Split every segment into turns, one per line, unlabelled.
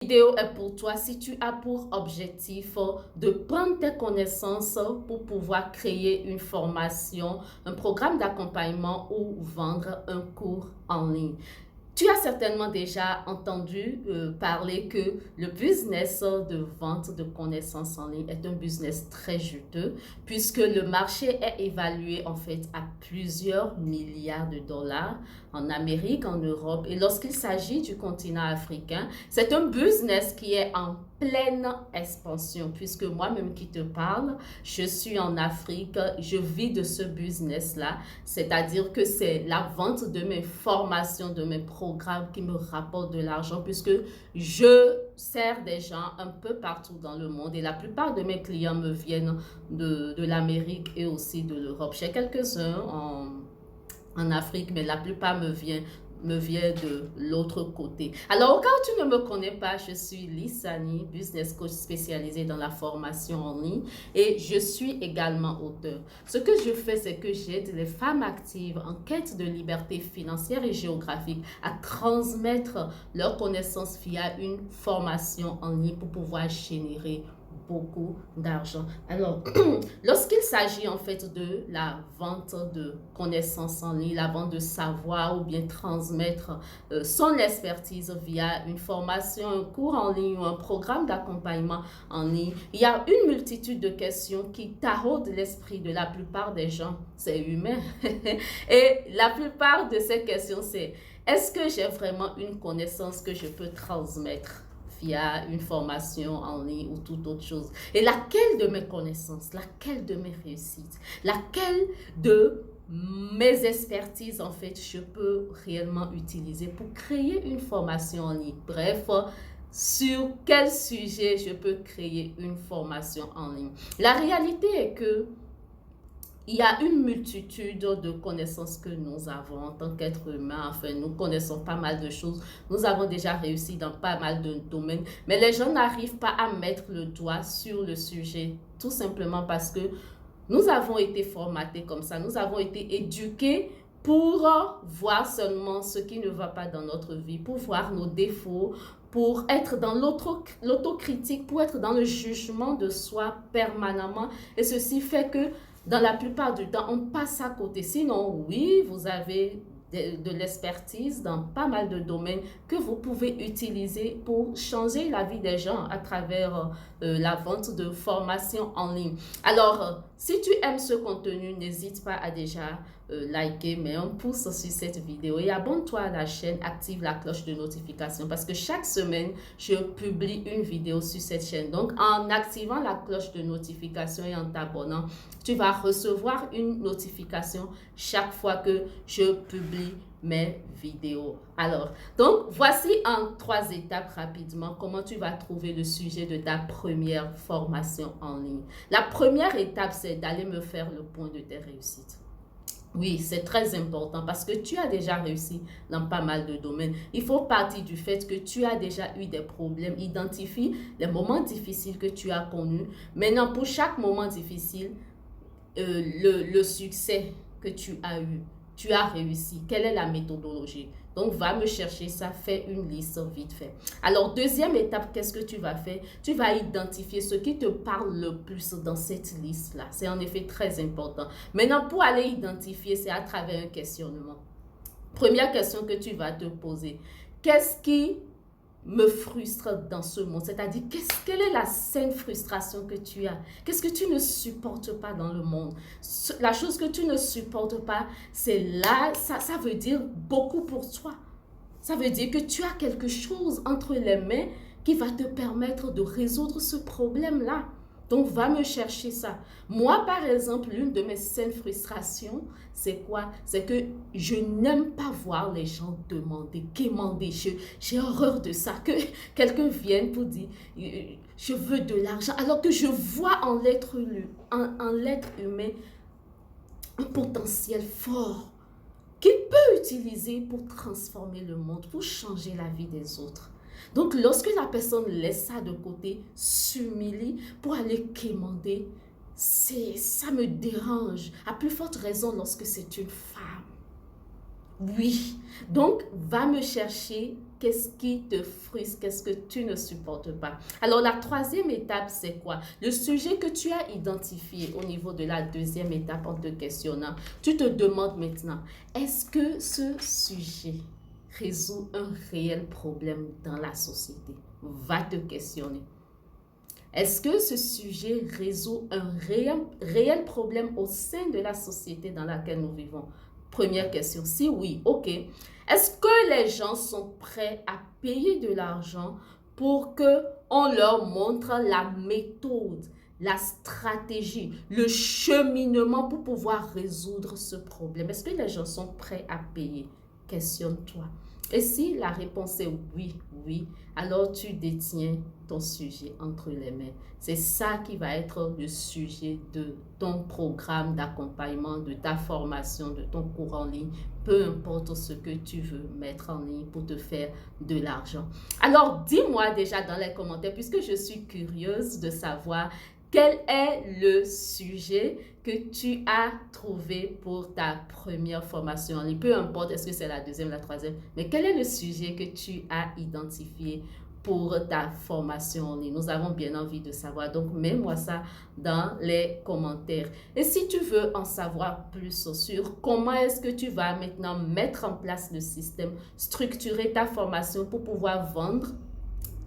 vidéo est pour toi si tu as pour objectif de prendre tes connaissances pour pouvoir créer une formation, un programme d'accompagnement ou vendre un cours en ligne. Tu as certainement déjà entendu parler que le business de vente de connaissances en ligne est un business très juteux puisque le marché est évalué en fait à plusieurs milliards de dollars en Amérique, en Europe et lorsqu'il s'agit du continent africain, c'est un business qui est en pleine expansion puisque moi-même qui te parle, je suis en Afrique, je vis de ce business-là, c'est-à-dire que c'est la vente de mes formations, de mes programmes qui me rapportent de l'argent puisque je sers des gens un peu partout dans le monde et la plupart de mes clients me viennent de l'Amérique et aussi de l'Europe. J'ai quelques-uns en Afrique, mais la plupart me vient de l'autre côté. Alors, au cas où tu ne me connais pas, je suis Lissani, business coach spécialisée dans la formation en ligne et je suis également auteur. Ce que je fais, c'est que j'aide les femmes actives en quête de liberté financière et géographique à transmettre leurs connaissances via une formation en ligne pour pouvoir générer beaucoup d'argent. Alors, lorsqu'il s'agit en fait de la vente de connaissances en ligne, la vente de savoir ou bien transmettre son expertise via une formation, un cours en ligne ou un programme d'accompagnement en ligne, il y a une multitude de questions qui taraudent l'esprit de la plupart des gens. C'est humain. Et la plupart de ces questions, c'est est-ce que j'ai vraiment une connaissance que je peux transmettre via une formation en ligne ou toute autre chose? Et laquelle de mes connaissances, laquelle de mes réussites, laquelle de mes expertises, en fait, je peux réellement utiliser pour créer une formation en ligne? Bref, sur quel sujet je peux créer une formation en ligne? La réalité est que il y a une multitude de connaissances que nous avons en tant qu'être humain. Enfin, nous connaissons pas mal de choses. Nous avons déjà réussi dans pas mal de domaines. Mais les gens n'arrivent pas à mettre le doigt sur le sujet. Tout simplement parce que nous avons été formatés comme ça. Nous avons été éduqués pour voir seulement ce qui ne va pas dans notre vie, pour voir nos défauts, pour être dans l'autocritique, pour être dans le jugement de soi permanemment. Et ceci fait que dans la plupart du temps, on passe à côté. Sinon, oui, vous avez de l'expertise dans pas mal de domaines que vous pouvez utiliser pour changer la vie des gens à travers la vente de formations en ligne. Alors, si tu aimes ce contenu, n'hésite pas à déjà liker, mets un pouce sur cette vidéo et abonne-toi à la chaîne, active la cloche de notification parce que chaque semaine, je publie une vidéo sur cette chaîne. Donc, en activant la cloche de notification et en t'abonnant, tu vas recevoir une notification chaque fois que je publie mes vidéos. Alors, donc, voici en 3 étapes rapidement comment tu vas trouver le sujet de ta première formation en ligne. La première étape, c'est d'aller me faire le point de tes réussites. Oui, c'est très important parce que tu as déjà réussi dans pas mal de domaines. Il faut partir du fait que tu as déjà eu des problèmes. Identifie les moments difficiles que tu as connus. Maintenant, pour chaque moment difficile, le succès que tu as eu, tu as réussi. Quelle est la méthodologie? Donc, va me chercher ça, fais une liste vite fait. Alors, deuxième étape, qu'est-ce que tu vas faire? Tu vas identifier ce qui te parle le plus dans cette liste-là. C'est en effet très important. Maintenant, pour aller identifier, c'est à travers un questionnement. Première question que tu vas te poser. Qu'est-ce qui me frustre dans ce monde? C'est-à-dire, quelle est la saine frustration que tu as? Qu'est-ce que tu ne supportes pas dans le monde? La chose que tu ne supportes pas, c'est là, ça veut dire beaucoup pour toi. Ça veut dire que tu as quelque chose entre les mains qui va te permettre de résoudre ce problème-là. Donc, va me chercher ça. Moi, par exemple, l'une de mes saines frustrations, c'est quoi? C'est que je n'aime pas voir les gens demander, quémander. J'ai horreur de ça. Que quelqu'un vienne pour dire, je veux de l'argent. Alors que je vois en l'être humain un potentiel fort qu'il peut utiliser pour transformer le monde, pour changer la vie des autres. Donc, lorsque la personne laisse ça de côté, s'humilie pour aller quémander, ça me dérange. À plus forte raison lorsque c'est une femme. Oui. Donc, va me chercher qu'est-ce qui te frustre, qu'est-ce que tu ne supportes pas. Alors, la troisième étape, c'est quoi? Le sujet que tu as identifié au niveau de la deuxième étape en te questionnant, tu te demandes maintenant, est-ce que ce sujet résout un réel problème dans la société? Va te questionner. Est-ce que ce sujet résout un réel problème au sein de la société dans laquelle nous vivons? Première question. Si oui, ok. Est-ce que les gens sont prêts à payer de l'argent pour qu'on leur montre la méthode, la stratégie, le cheminement pour pouvoir résoudre ce problème? Est-ce que les gens sont prêts à payer? Questionne-toi. Et si la réponse est oui, oui, alors tu détiens ton sujet entre les mains. C'est ça qui va être le sujet de ton programme d'accompagnement, de ta formation, de ton cours en ligne, peu importe ce que tu veux mettre en ligne pour te faire de l'argent. Alors, dis-moi déjà dans les commentaires, puisque je suis curieuse de savoir quel est le sujet que tu as trouvé pour ta première formation en ligne? Peu importe, est-ce que c'est la deuxième, la troisième, mais quel est le sujet que tu as identifié pour ta formation en ligne? Nous avons bien envie de savoir, donc mets-moi ça dans les commentaires. Et si tu veux en savoir plus sur comment est-ce que tu vas maintenant mettre en place le système, structurer ta formation pour pouvoir vendre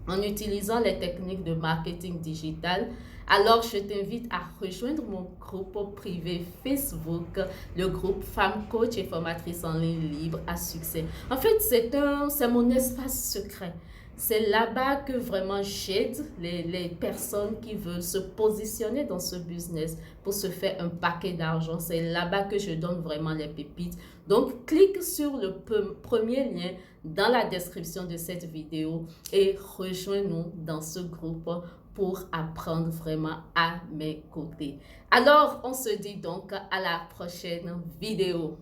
en utilisant les techniques de marketing digital, alors je t'invite à rejoindre mon groupe privé Facebook, le groupe Femmes Coach et Formatrices en ligne libre à succès. En fait, c'est mon espace secret. C'est là-bas que vraiment j'aide les personnes qui veulent se positionner dans ce business pour se faire un paquet d'argent. C'est là-bas que je donne vraiment les pépites. Donc, clique sur le premier lien dans la description de cette vidéo et rejoins-nous dans ce groupe pour apprendre vraiment à mes côtés. Alors, on se dit donc à la prochaine vidéo.